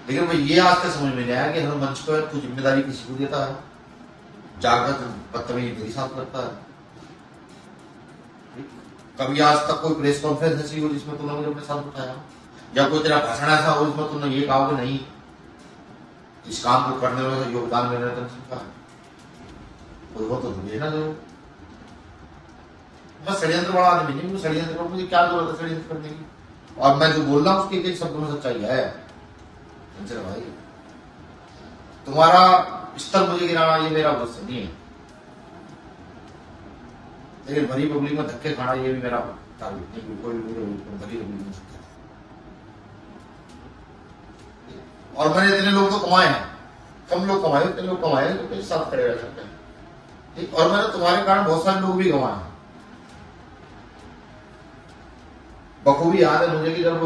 लेकिन भाई ये आज तक समझ में नहीं आया कि हर मंच पर तू जिम्मेदारी किसी को देता है, जाकर बदतमीजी मेरे साथ करता है। कभी आज तक कोई प्रेस कॉन्फ्रेंस ऐसी हो जिसमें तूने मुझे अपने साथ उठाया, या कोई तेरा भाषण ऐसा हो जिसमें तूने ये कहा कि नहीं इस काम को करने में योगदान मेरे सिंह का है, कोई हो तो तुझे ना जरूर। मैं षड्यंत्र वाला आदमी नहीं हूँ, षड्यंत्र मुझे क्या जरूरत है षड्यंत्र करने की, और मैं जो बोल रहा हूँ उसके कई शब्दों में सच्चाई है। भाई तुम्हारा स्तर मुझे गिराना ये मेरा उद्देश्य नहीं है, लेकिन भरी पब्लिक में धक्के खाना ये भी मेरा टारगेट नहीं, कोई भरी पब्लिक में। और मैंने इतने लोग तो कमाए हैं, कम लोग कमाए, इतने लोग कमाए तो साथ खड़े रह सकते हैं, ठीक। और मैंने तुम्हारे कारण बहुत सारे लोग भी गंवाए हैं। बखूबी याद है मुझे कि जब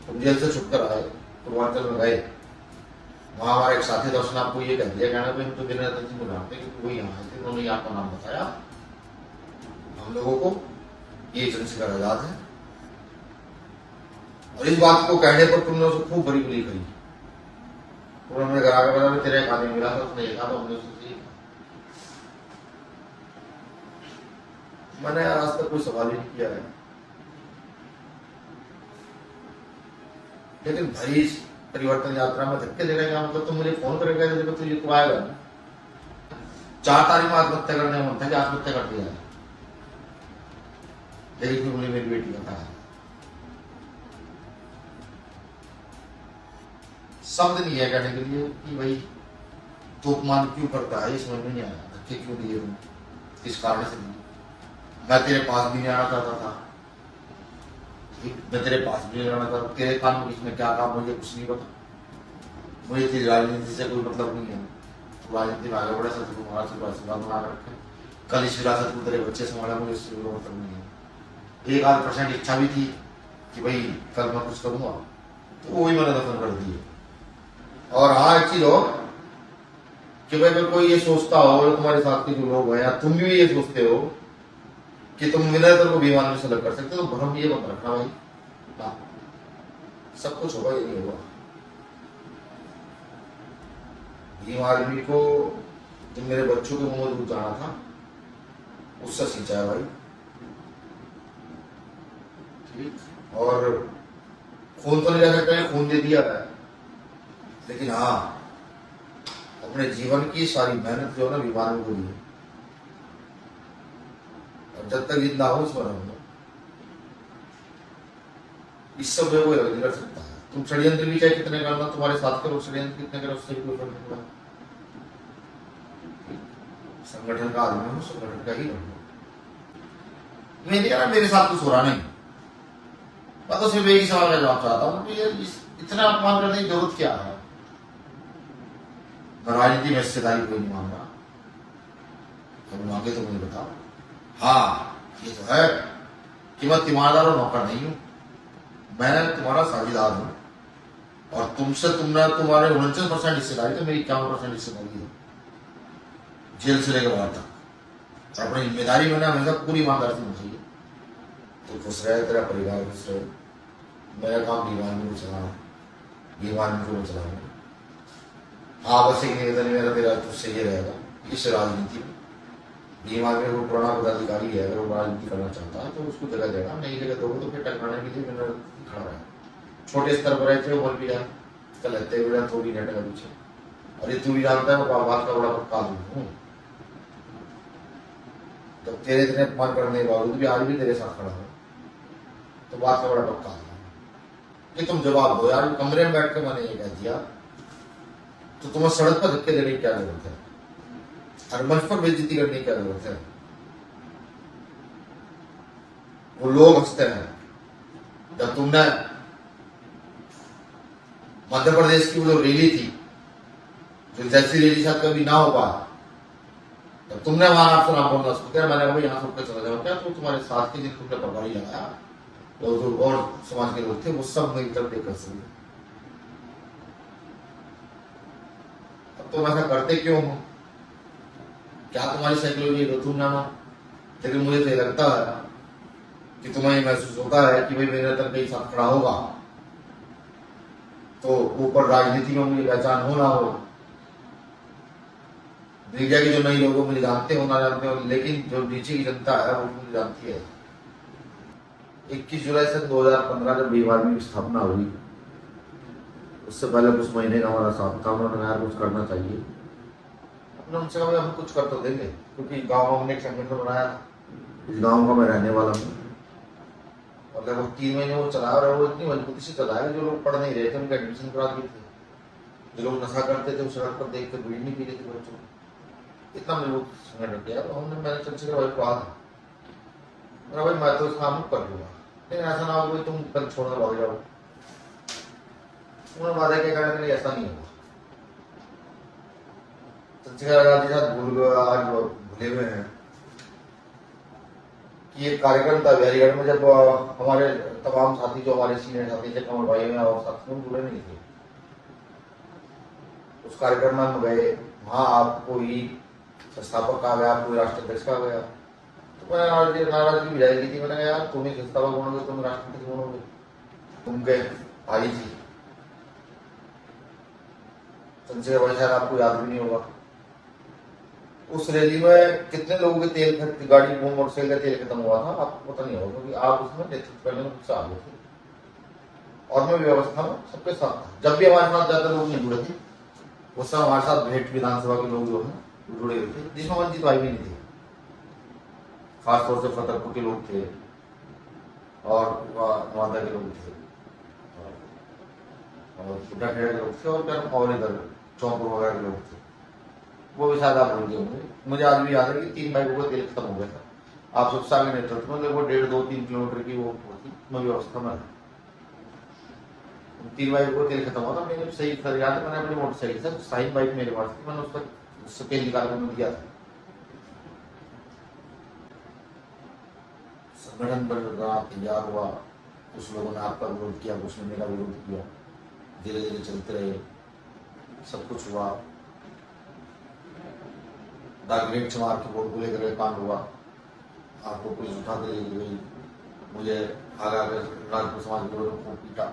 तुम जेल से छुप कर आए, पूर्वांचल में गए, वहां हमारा एक साथी दर्शन आपको ये कह दिया, कहना हम तो बिना तंजीम को जानते कि वो यहाँ आए थे, उन्होंने यहाँ का नाम बताया हम लोगों को, ये चंद्रशेखर आजाद है। और इस बात को कहने पर तुमने उसे खूब बड़ी बुरी करी। उन्होंने घर आकर बताया तेरा एक आदमी मिला था, उसने देखा तो हमने उसे मैंने आज तक कोई सवाल ही नहीं किया है, लेकिन भाई परिवर्तन यात्रा में धक्के दे रहे मतलब तुम मुझे फोन करेगा जब तो ये तो आएगा। 4 तारीख में आत्महत्या करने का मन था कि आत्महत्या कर दिया है, लेकिन मुझे मेरी बेटी का था। शब्द नहीं है कहने के लिए कि भाई तो अपमान क्यों करता है, ये समझ में नहीं आया, धक्के क्यों दिए तुम, किस कारण से दिए। मैं तेरे पास भी नहीं आना चाहता था, मैं तेरे पास भी नहीं आना चाहता, तेरे काम में इसमें क्या काम मुझे कुछ नहीं पता, मुझे तेरी राजनीति से कोई मतलब नहीं है, तो राजनीति में आगे बढ़े सब तुम्हारा आशीर्वाद बना रखे, कल इस विरासत को तेरे बच्चे संभाला, मुझे इससे कोई मतलब नहीं है। 1-8% इच्छा भी थी कि भाई कल मैं कुछ करूंगा, तो वो भी मैंने दफन कर दिए। और हाँ एक चीज हो कि भाई अगर कोई ये सोचता हो, तुम्हारे साथ के जो लोग हैं या तुम भी ये सोचते हो कि तुम विनयतर को बेईमान में से अलग कर सकते हो, तो भ्रम ये मत रखना भाई, ना सब कुछ होगा ये नहीं होगा। भीम आर्मी को जो मेरे बच्चों के मुंह में दूध जाना था उससे सींचा है भाई, ठीक। और खून तो नहीं रह सकता है, खून दे दिया है, लेकिन हाँ अपने जीवन की सारी मेहनत जो है ना भीम आर्मी को दी, और जब तक जिंदा हो उसमें रहूंगा, इस सब में कोई अलग नहीं कर सकता है। तुम षड्यंत्र भी चाहे कितने करना, तुम्हारे साथ के लोग षड्यंत्र कितने करें उससे कोई फर्क नहीं पड़ा। संगठन का आदमी हूं, संगठन का ही रहूंगा। मेरे यार मेरे साथ कुछ हो रहा नहीं, मैं तो सिर्फ एक ही सवाल का जवाब चाहता हूँ कि इतना अपमान करने की जरूरत क्या है। राजनीति में हिस्सेदारी कोई नहीं मांग रहा, कभी मांगे तो मुझे बताओ। हाँ ये तो है कि मैं ईमानदार और नौकर नहीं हूं, मैं तुम्हारा साझेदार हूं, और तुमसे तुम्हारे 49% हिस्सेदारी, तो मेरी 51% हिस्सेदारी है जेल से लेकर बाहर तक। और अपनी जिम्मेदारी मैंने हमेशा पूरी ईमानदारी से निभाई है। तो खुश रहे, तेरा परिवार खुश रहे, मेरा काम भीम आर्मी को चलाना, भीम आर्मी को चलाना। हाँ बस एक निवेदन मेरा तेरा तुझसे ये रहेगा, इस राजनीति में भीम आर्मी को पुराना पदाधिकारी है, अगर वो राजनीति करना चाहता है तो उसको जगह देगा, नई जगह दोगे तो फिर टकराने के लिए मैंने खड़ा रहा। छोटे स्तर पर रहते हो बोल भी जाए, कल रहते हुए थोड़ी नेट का पीछे, और ये तू भी जानता है मैं बात का बड़ा पक्का हूँ। तो तेरे इतने अपमान करने के बावजूद भी आज भी तेरे साथ खड़ा हूँ, तो बात का बड़ा पक्का हूँ कि तुम जवाब दो यार। कमरे में बैठ कर मैंने ये कह दिया तो तुम्हें सड़क पर धक्के देने की क्या जरूरत है, और मंच पर बेइज्जती करने की क्या जरूरत है। वो लोग हंसते हैं। जब तुमने मध्य प्रदेश की वो जो रैली थी, जो जैसी रैली शायद कभी ना हो पाया, तब तुमने वहां आपसे नाम बोलना शुरू किया, मैंने कहा यहाँ सबके चला जाओ क्या, तो तुम्हारे साथ के जिन तुमने प्रभारी लगाया तो जो और समाज के लोग थे वो सब मेरी तरफ देकर सके। अब तुम ऐसा करते क्यों हो, क्या तुम्हारी साइकोलॉजी है तुम जानो, लेकिन मुझे तो लगता है कि तुम्हें महसूस होता है कि भाई मेरे अंदर कहीं साथ खड़ा होगा तो ऊपर राजनीति में मुझे पहचान हो ना हो, मीडिया के जो नए लोगों मुझे जानते हो ना जानते हो, लेकिन जो नीचे की जनता है वो मुझे जानती है। 21 जुलाई सन 2015 जब भीम आर्मी की स्थापना हुई, उससे पहले कुछ महीने का हमारा साथ था। उन्होंने यार कुछ करना चाहिए, हमने उनसे कहा हम कुछ कर तो देंगे, क्योंकि गाँव में हमने एक संगठन बनाया था। इस गाँव का मैं रहने वाला हूँ, और लगभग 3 महीने वो चला रहा है। वो इतनी मजबूती से चला है, जो लोग पढ़ नहीं रहे थे उनका एडमिशन करा दिए थे, जो लोग नशा करते थे उस सड़क पर देख कर बीड़ी नहीं पी रहे थे बच्चों को, इतना मजबूत संगठन किया। तो हमने मैंने चंद्रशेखर भाई को कहा था भाई मैं तो इस काम को कर लूंगा, लेकिन ऐसा ना हो तुम कल छोड़ने भाग जाओ। उन्होंने वादा किया करने के लिए, ऐसा नहीं होगा। चंद्रशेखर आजाद साथ आज भूले हुए हैं कि एक कार्यक्रम था बिहारीगढ़ में, जब हमारे तमाम साथी जो हमारे सीनियर साथी थे, कमर भाई में और साथी में जुड़े नहीं थे, उस कार्यक्रम में हम गए। वहां आपको ही संस्थापक कहा गया, आपको राष्ट्राध्यक्ष कहा गया। तो मैंने नाराजगी भी जाएगी थी। मैंने कहा यार तुम ही संस्थापक बनोगे, तुम राष्ट्राध्यक्ष बनोगे, तुमके भाई थी चंद्रशेखर भाई, शायद आपको याद भी नहीं होगा। उस रैली में कितने लोगों के तेल गाड़ी मोटरसाइकिल का तेल खत्म हुआ था आपको पता नहीं होगा, क्योंकि आप उसमें नेतृत्व करने में कुछ आ गए थे, और मैं व्यवस्था में सबके साथ था। जब भी हमारे साथ ज्यादा लोग नहीं जुड़े थे, उस समय हमारे साथ भेंट विधानसभा के लोग जो है जुड़े हुए थे, जिसमें वंचित भाई भी नहीं थे। खासतौर से फतेहपुर के लोग थे और नवादा के लोग थे और के लोग थे, और इधर चौंपुर वगैरह के लोग थे, वो भी शायद आप भूल गए होंगे। मुझे आज भी याद है कि 3 बाइकों का तेल खत्म हो गया था। आप सब के नेतृत्व में वो 1.5-2-3 किलोमीटर की वो थी, मैं व्यवस्था में 3 बाइकों का तेल खत्म हुआ था। मैंने सही कर याद है, मैंने अपनी मोटरसाइकिल से साइन बाइक मेरे पास थी, मैंने उसका तेल निकाल कर दिया था। संगठन बन तैयार हुआ, कुछ लोगों ने आपका विरोध किया, कुछ ने मेरा विरोध किया, धीरे धीरे चलते रहे, सब कुछ हुआ। डाक मार के बोर्ड को लेकर कांड हुआ, आपको पुलिस उठा के ले गई, मुझे आगा राजपूत समाज के लोगों को पीटा।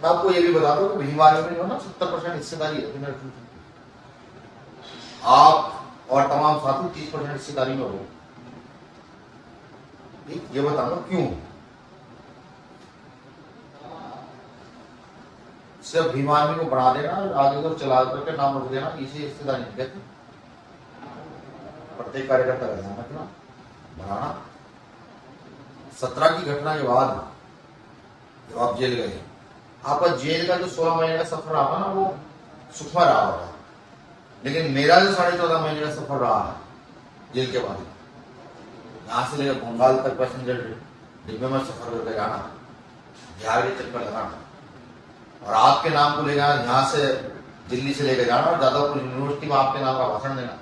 मैं आपको ये भी बता दूं कि भीम आर्मी में जो है ना 70% हिस्सेदारी है, आप और तमाम साथी 30% हिस्सेदारी में हो। ये बताऊंगा क्यों। सिर्फ भीम आर्मी को बढ़ा देना, आगे को चला करके नाम रख देना, इसे हिस्सेदारी नहीं कहते। प्रत्येक कार्यकर्ता का ध्यान रखना, बढ़ाना। 17 की घटना के बाद जब आप जेल गए, आपका जेल का जो 16 महीने का सफर रहा ना, वो सुखमय रहा होगा, लेकिन मेरा जो 14.5 महीने का सफर रहा है जेल के बाद, यहाँ से लेकर बंगाल तक पैसेंजर डिब्बे में सफर करके जाना, बिहार के चक्कर लगाना, और आपके नाम को ले जाना, यहाँ से दिल्ली से लेकर जाना, और जादवपुर यूनिवर्सिटी में आपके नाम का भाषण देना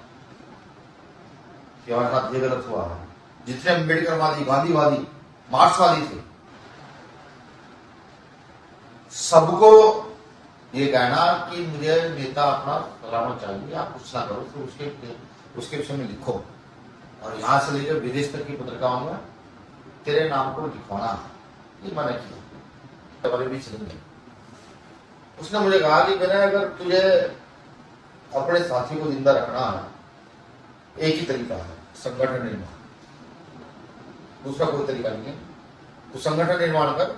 कि हमारे साथ ये गलत हुआ है। जितने अम्बेडकरवादी, गांधीवादी, मार्क्सवादी थे, सबको ये कहना कि मुझे नेता अपना चलाना चाहिए, आप कुछ ना करो, तो उसके विषय में लिखो, और यहाँ से लेकर विदेश तक की पत्रिकाओं में तेरे नाम को लिखवाना, ये मैंने किया। भी चलेंगे। उसने मुझे कहा कि मैंने अगर तुझे अपने साथियों को जिंदा रखना है, एक ही तरीका है, संगठन निर्माण, दूसरा कोई तरीका नहीं है। तो संगठन निर्माण कर,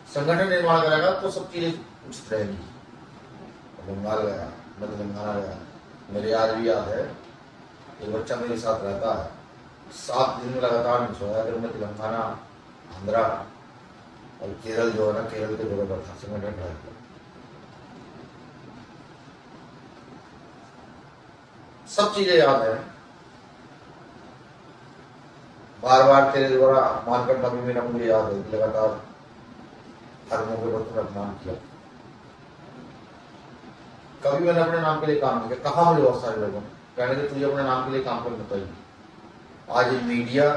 संगठन निर्माण करेगा तो सब चीजें उचित रहेगी। बंगाल गया, मैं तेलंगाना गया, मेरे आज भी याद है एक बच्चा मेरे साथ रहता है, 7 दिन में लगातार नहीं सोया। अगर मैं तेलंगाना, आंध्रा और केरल जो है ना, केरल के जगह पर था संगठन रहता, सब चीजें याद है। बार बार तेरे द्वारा अपमान करना भी मेरा मुझे याद है, लगातार हर मौके पर तुमने अपमान किया। कभी मैंने अपने नाम के लिए काम नहीं किया। कहा मुझे बहुत सारे लोगों ने कहने के तुझे अपने नाम के लिए काम करना चाहिए। आज ये मीडिया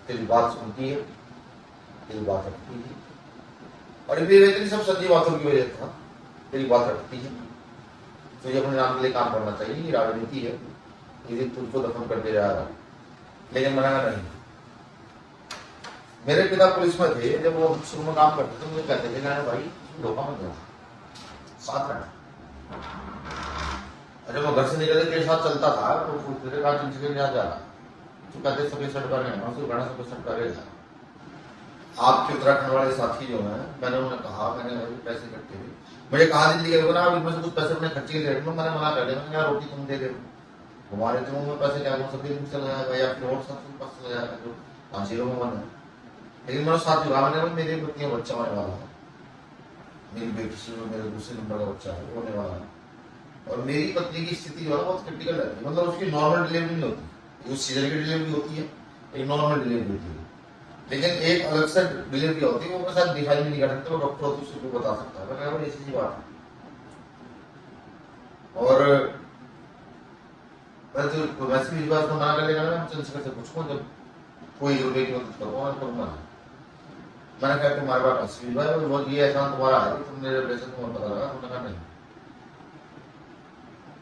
तेरी बात सुनती है, तेरी बात रखती है, और ये सब सच्ची बातों की वजह था, तेरी बात रखती है। तुझे अपने नाम के लिए काम करना चाहिए, ये राजनीति है, ये तुझको दफन करते जा रहा है। लेकिन मैंने नहीं, मेरे पिता पुलिस में थे, जब वो शुरू में काम करते थे मुझे कहते थे कि भाई धोखा मत देना, साथ रहना। जब वो घर से निकले के साथ चलता था तो पूछते थे कहाँ चंचल जा रहा, तो कहते सभी सट कर सभी सट करेगा। आपके उत्तराखंड वाले साथी जो हैं, मैंने उन्हें कहा, मैंने पैसे इकट्ठे हुए, मुझे कहा दीजिए के ना, इनमें से कुछ पैसे अपने खर्चे के लिए, मैंने मना कर दिया, मैंने रोटी तुम दे दे, हमारे तो में पैसे क्या सभी चला जाएगा या फिर और सब पास चला जाएगा जो 5 में मन है। लेकिन मेरा साथ जुड़ा, मैंने मेरी पत्नी का बच्चा होने वाला है, मेरी बेटी से मेरे दूसरे नंबर का बच्चा है होने वाला है, और मेरी पत्नी की स्थिति जो है बहुत क्रिटिकल रहती है, मतलब उसकी नॉर्मल डिलीवरी नहीं होती, उस सीजन की डिलीवरी होती है, एक नॉर्मल डिलीवरी होती है, लेकिन एक अलग से डिलीवरी होती है, वो मेरे साथ डिफाइन नहीं कर सकते, वो डॉक्टर होती है उसको बता सकता है। मैं ऐसी सी बात है। और वैसे भी बात को मना कर लेगा, मैं चंद्रशेखर से पूछूं जब कोई रुपये की मदद करूँगा। मैंने कहा तुम्हारे पास 80 भाई वो ये एहसान तुम्हारा है, तुमने जब पैसे तुम्हें पता लगा, तुमने कहा नहीं,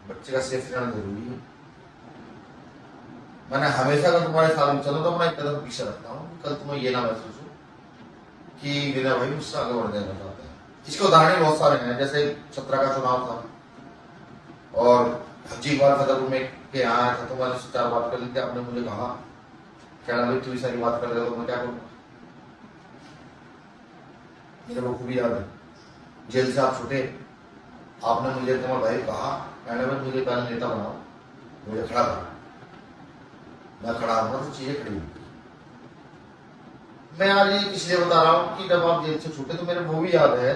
बच्चे का सेफ रहना जरूरी है। मैंने हमेशा अगर तुम्हारे साथ में चलो तो मैं एक कदम पीछे रखता हूँ, कल तुम्हें ये ना महसूस हो कि विनय भाई मुझसे आगे बढ़ जाना चाहते हैं। इसके उदाहरण बहुत सारे हैं, जैसे 17 का चुनाव था और हजी बार फतेहपुर में के यहाँ आया था, तो मैंने 4 बात कर ली थी, आपने मुझे कहा कहना भाई तू सारी बात कर रहे हो, मैं क्या करूँ, मेरे को खूब याद है, जेल से आप छूटे, आपने मुझे तुम्हारे भाई कहा, मैंने भाई मुझे पहले नेता बनाओ, मुझे खड़ा करो, मैं खड़ा हूँ तो चीजें खड़ी हुई। मैं आज ये इसलिए बता रहा हूँ कि जब आप जेल से छूटे तो मेरे वो भी याद है,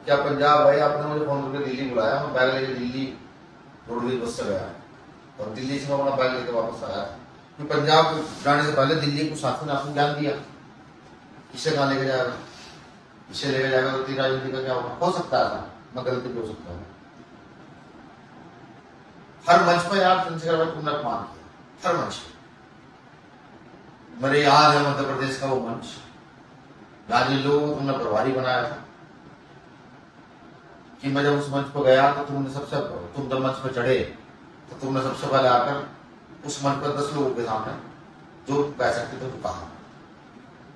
क्या पंजाब भाई आपने मुझे फोन करके दिल्ली बुलाया, मैं बैग लेके दिल्ली रोडवेज बस से गया और दिल्ली से मैं अपना बैग लेके वापस आया, क्योंकि पंजाब जाने से पहले दिल्ली को साथी ने आपको ज्ञान दिया, इसे कहाँ लेके जाएगा, इसे लेके जाएगा तो तेरी राजनीति का क्या होगा, हो सकता है मैं गलती भी हो सकता हूँ। हर मंच पर यार चंद्रशेखर भाई तुमने अपमान किया, हर मंच पर। मेरे याद है मध्य प्रदेश का वो मंच, राज्य लोगों को तुमने प्रभारी बनाया था कि मैं जब उस मंच पर गया तो तुम जब मंच पर चढ़े तो तुमने सबसे पहले आकर उस मंच पर 10 लोगों के सामने जो कह सकते थे तो कहा,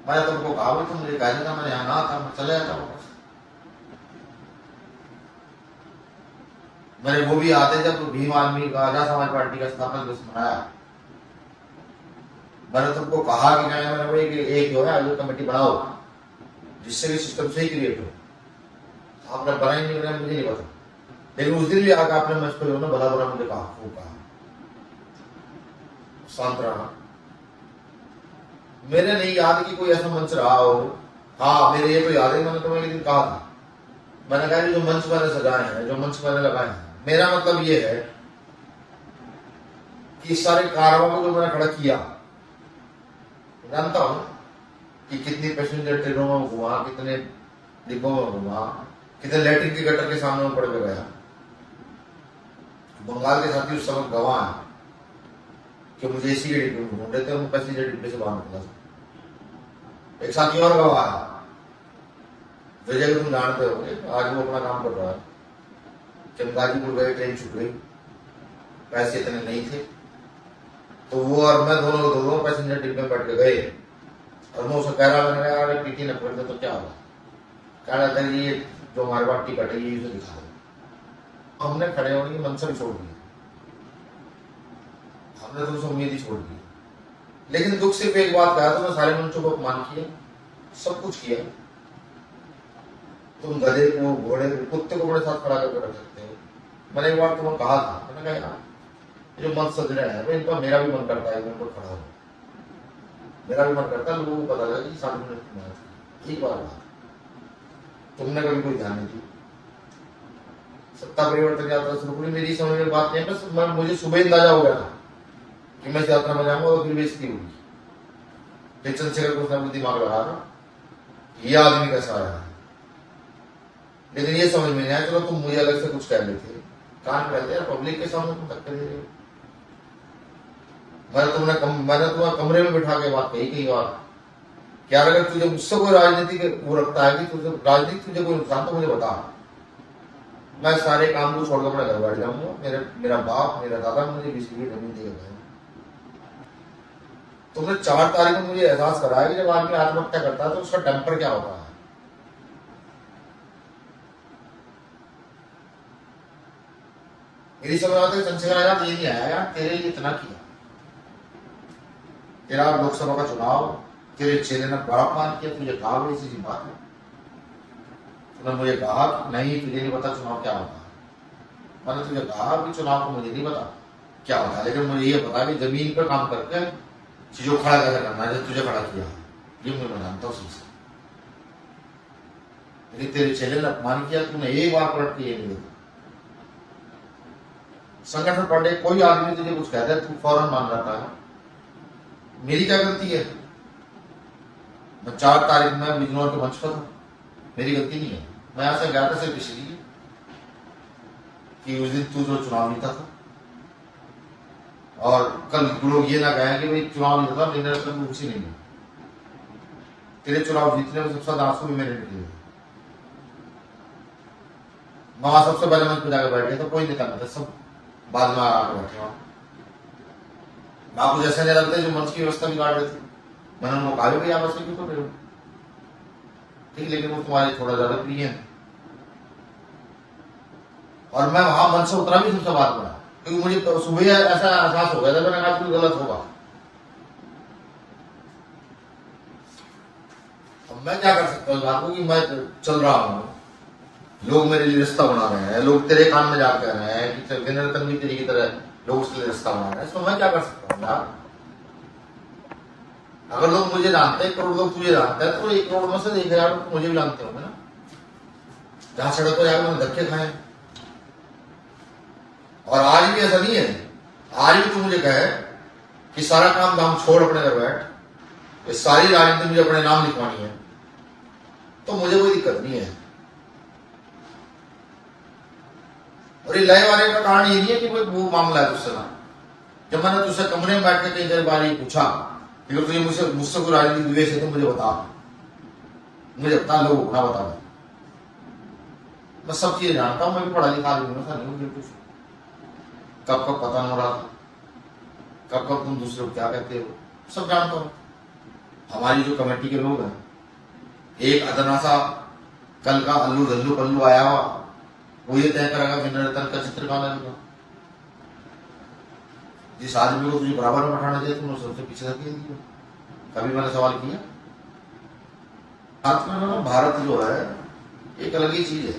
मैं तुमको कहा भाई तुम मुझे कह देना, मैंने यहाँ ना था, मैं चले जाता वापस। मेरे वो भी आते जब भीम आर्मी का आजाद समाज पार्टी का स्थापना दिवस मनाया, मैंने तुमको कहा कि मैंने भाई कि एक जो है आयोग कमेटी बनाओ जिससे कि सिस्टम सही क्रिएट हो। आपने बनाई नहीं बनाई मुझे नहीं पता, लेकिन उस दिन भी आकर आपने मंच पर भला बुरा मुझे कहा, वो कहा शांत रहना। मेरे नहीं याद कि कोई ऐसा मंच रहा हो, हाँ मेरे ये तो याद है, मैंने तुम्हें एक दिन कहा था, मैंने कहा जो मंच मैंने सजाए हैं, जो मंच मैंने लगाए हैं, मेरा मतलब ये है कि सारे कारणों को जो मैंने खड़ा किया, जानता हूं कि कितनी पैसेंजर ट्रेनों में घुमा, कितने डिब्बों में घुमा, कितने लैट्रिन के गटर के सामने में पड़ के गया। बंगाल के साथी उस समय गवाह है कि मुझे इसी के डिब्बे में ढूंढ रहे थे, पैसेंजर डिब्बे से बाहर निकला था। एक साथी और गवाह है, विजय तुम जानते होंगे, आज वो अपना काम कर रहा है, जब गाजीपुर गए ट्रेन छूट गई, पैसे इतने नहीं थे, तो वो और मैं दोनों पैसेंजर डिब्बे में बैठ के गए और मैं उसे कह रहा, मैंने कहा अरे टीटी न पकड़ दे तो क्या होगा, कह रहा था ये जो हमारे पास टिकट है ये उसे दिखा दो। हमने खड़े होने की मंशा भी छोड़ दी, हमने तो उसे उम्मीद ही छोड़ दी, लेकिन दुख सिर्फ एक बात कहा, तो मैं सारे मंचों को अपमान किया, सब कुछ किया। तुम गधे को, घोड़े को, कुत्ते को बड़े साथ खड़ा करके रख सकते हो। मैंने एक बार तुम्हें कहा था, मैंने कहा यार जो मंच सज रहे हैं इनका मेरा भी मन करता है उन पर खड़ा हो, मेरा भी मन करता है लोगों को पता लगा कि 60 मिनट की मेहनत। एक बार बात तुमने कभी कोई ध्यान नहीं दी, सत्ता परिवर्तन यात्रा शुरू हुई, मेरी समझ में बात नहीं, बस मुझे सुबह अंदाजा हो गया था कि मैं इस यात्रा में जाऊंगा और फिर बेइज्जती होगी। चंद्रशेखर को उसने दिमाग लगा था ये आदमी कैसा आया है, लेकिन ये समझ में नहीं आया, चलो तुम मुझे अलग से कुछ कह लेते, कान कहते हैं पब्लिक के सामने तुम धक्के दे रहे हो। मैंने तुम्हें कमरे में बिठा के बात कही कई बार, क्या अगर तुझे मुझसे कोई राजनीति के वो रखता है कि तुझे राजनीति तुझे कोई नुकसान तो मुझे बता, मैं सारे काम को छोड़कर अपने घर बैठ जाऊंगा। मेरा बाप मेरा दादा मुझे किसी की जमीन दे गए, तुमने 4 तारीख को मुझे एहसास कराया कि जब आदमी आत्महत्या करता है तो उसका टेम्पर क्या होता है। मेरी समझ आता है चंद्रशेखर आजाद ये नहीं आया यार तेरे लिए इतना किया, तेरा लोकसभा का चुनाव तेरे चेले ने बड़ा अपमान किया, तुझे कहा बड़ी सी बात है, तूने मुझे कहा कि नहीं तुझे नहीं पता चुनाव क्या होता है, मैंने तुझे कहा कि चुनाव को मुझे नहीं पता क्या होता है, लेकिन मुझे ये पता कि जमीन पर काम करके चीजों खड़ा कैसे करना है, तुझे खड़ा किया ये मैं जानता हूँ से। लेकिन तेरे चेले ने अपमान किया, तूने एक बार पलट के ये नहीं देखा। संगठन पढ़े कोई आदमी तुझे कुछ कहता है तू फौरन मान जाता है, मेरी क्या गलती है। मैं 4 तारीख में बिजनौर के मंच पर था, मेरी गलती नहीं है। मैं यहां से गया था सिर्फ इसलिए कि उस दिन तू जो चुनाव जीता था, और कल लोग ये ना कहें कि भाई चुनाव जीता था मेरे मतलब रुचि नहीं है। तेरे चुनाव जीतने में सबसे ज्यादा आंसू भी मेरे निकले, वहां सबसे पहले मंच पर जाकर बैठे तो कोई नेता नहीं था, सब बाद में आकर बैठे वहां। आपको जैसे नहीं लगता जो मंच की व्यवस्था बिगाड़ रहे थे, मैंने उनको कहा भी आप ऐसे क्यों कर रहे हो, ठीक, लेकिन वो तुम्हारे थोड़ा ज्यादा प्रिय है। और मैं वहां मंच से उतरा भी सबसे बात बना, क्योंकि मुझे तो सुबह ऐसा एहसास हो गया था, मैंने कहा कुछ गलत होगा। अब मैं क्या कर सकता हूँ इस बात को कि मैं चल रहा हूँ, लोग मेरे लिए रिश्ता बना रहे हैं, लोग तेरे कान में जाकर कह रहे हैं कि विनय तन्वी तेरी की तरह लोग उसके लिए रिश्ता बना रहे हैं, तो मैं क्या कर सकता हूँ यार। अगर लोग मुझे जानते हैं, 1 करोड़ लोग तुझे जानते हैं, तो 1 करोड़ में से 1,000 लोग मुझे भी जानते होंगे ना। जहां सड़क पर जाकर मैंने धक्के खाए, और आज भी ऐसा नहीं है, आज भी तू मुझे कहे कि सारा काम दाम छोड़ अपने घर बैठ, ये सारी राजनीति मुझे अपने नाम लिखवानी है, तो मुझे कोई दिक्कत नहीं है। और ये लय वाले का कारण ये नहीं है कि कोई वो मामला है तुझसे ना। जब मैंने तुझसे कमरे में बैठ के कई देर बार ये पूछा कि तुझे मुझसे कोई राजनीतिक द्वेष है तो मुझे बता, लोग ना बता। मैं सब चीजें जानता हूं, मैं भी पढ़ा लिखा आदमी हूं, ऐसा नहीं बिल्कुल। कब कब पता हो रहा था, कब कब तुम दूसरे को क्या कहते हो, सब जानता हूं। हमारी जो कमेटी के लोग हैं, एक अदना सा कल का अल्लू दल्लू पल्लू आया हुआ, वो ये तय करेगा विनय रतन का चित्र कौन है। जिस आदमी को तुझे बराबर में बैठाना चाहिए तुमने सबसे पीछे धकेल दिया। कभी मैंने सवाल किया? साथ में भारत जो है एक अलग ही चीज है,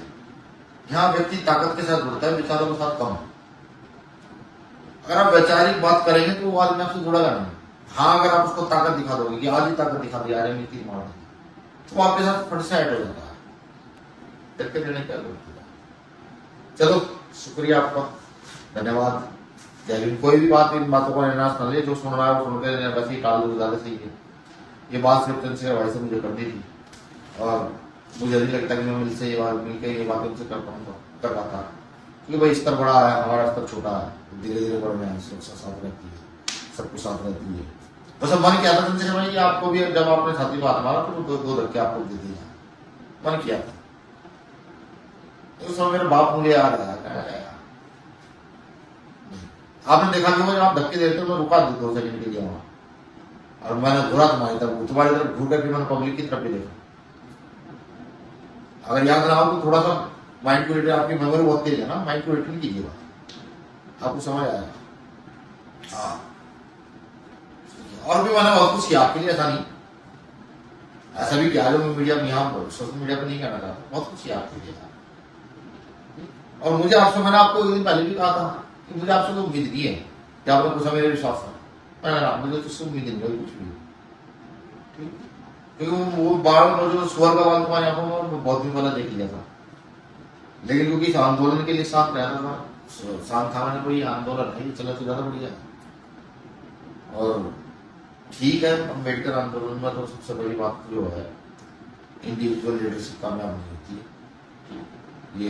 यहाँ व्यक्ति ताकत के साथ जुड़ता है, विचारों के साथ कम। अगर आप वैचारिक बात करेंगे तो वो आदमी आपसे जुड़ेगा नहीं। हाँ, अगर आप उसको ताकत दिखा दोगे कि आज ही ताकत दिखा दी नीति मार दी, तो आपके साथ फट से ऐड हो जाता है, धक्के देने क्या जरूरत है। चलो, शुक्रिया आपका, धन्यवाद, जय हिंद। कोई भी बात इन बातों को निराश न ले, जो सुन रहा है वो सुनकर बस ही टाल दो, ज्यादा सही है। ये बात सिर्फ चंद्रशेखर भाई से मुझे करनी थी, और मुझे नहीं लगता कि मैं मिलकर ये बात उनसे कर पाता, क्योंकि भाई स्तर बड़ा है, हमारा स्तर छोटा है, धीरे धीरे बढ़ रहे हैं, सुरक्षा साथ रहती है, सब कुछ साथ रहती है। बस अब मन किया था चंद्रशेखर भाई, आपको भी जब आपने छाती को हाथ मारा तो 2 धक्के आपको दे दिए, मन किया था। उस समय मेरे बाप मुझे याद आया, आपने देखा कि जब आप धक्के देते हो मैं रुका 2 सेकंड के लिए वहां, और मैंने घूरा तुम्हारी तरफ घूर कर मैंने पब्लिक की तरफ भी देखा। अगर याद ना हो तो थोड़ा सा माइंड को, आपकी मेमोरी बहुत तेज है ना, माइंड को रिटर्न कीजिएगा, आपको समझ आएगा। हाँ, और भी मैंने बहुत कुछ किया आपके लिए, ऐसा नहीं, ऐसा भी किया जो मैं मीडिया में यहाँ सोशल मीडिया पर नहीं कहना चाहता, बहुत कुछ किया आपके लिए। और मुझे आपसे, मैंने आपको 1 दिन पहले भी कहा था कि मुझे आपसे तो उम्मीद नहीं है कि आपने पूछा मेरे विश्वास था, मुझे तुझसे उम्मीद नहीं है कुछ भी, क्योंकि वो बार जो स्वर का बाल तुम्हारे आंखों में बहुत दिन पहले देख लिया था, लेकिन क्योंकि इस आंदोलन के लिए साथ रहना था, साथ था, मैंने कोई आंदोलन नहीं चला तो ज्यादा बढ़िया। और ठीक है, अम्बेडकर आंदोलन में तो सबसे बड़ी बात जो है इंडिविजुअल लीडरशिप कामयाब नहीं होती है, ये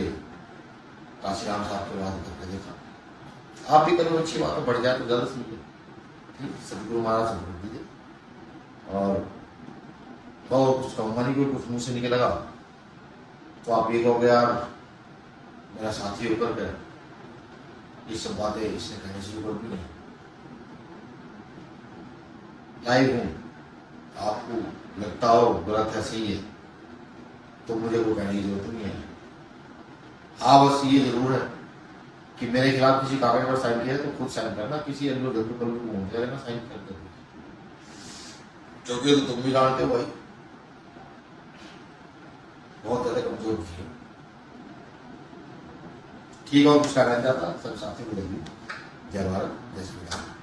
काशीराम साहब के बाद करके देखा। आप भी कभी अच्छी बात बढ़ जाए तो ज्यादा सही है, सदगुरु महाराज सदगुरु दीजिए। और बहुत कुछ कहूँगा नहीं, कोई कुछ मुंह से निकलेगा तो आप ये कहोगे यार मेरा साथी होकर के ये सब बातें इसने कहने से ऊपर भी नहीं। लाइव हूं, आपको लगता हो गलत है सही है तो मुझे वो कहने की जरूरत नहीं है। हाँ बस ये जरूर है कि मेरे खिलाफ किसी कागज पर साइन किया है तो खुद साइन करना, किसी अल्लू डब्लू पल्लू को घूमते रहना साइन कर दो, क्योंकि तो तुम भी जानते हो भाई बहुत ज्यादा कमजोर थी। ठीक है, कुछ कहना चाहता सब साथी को जय भारत जय श्री राम।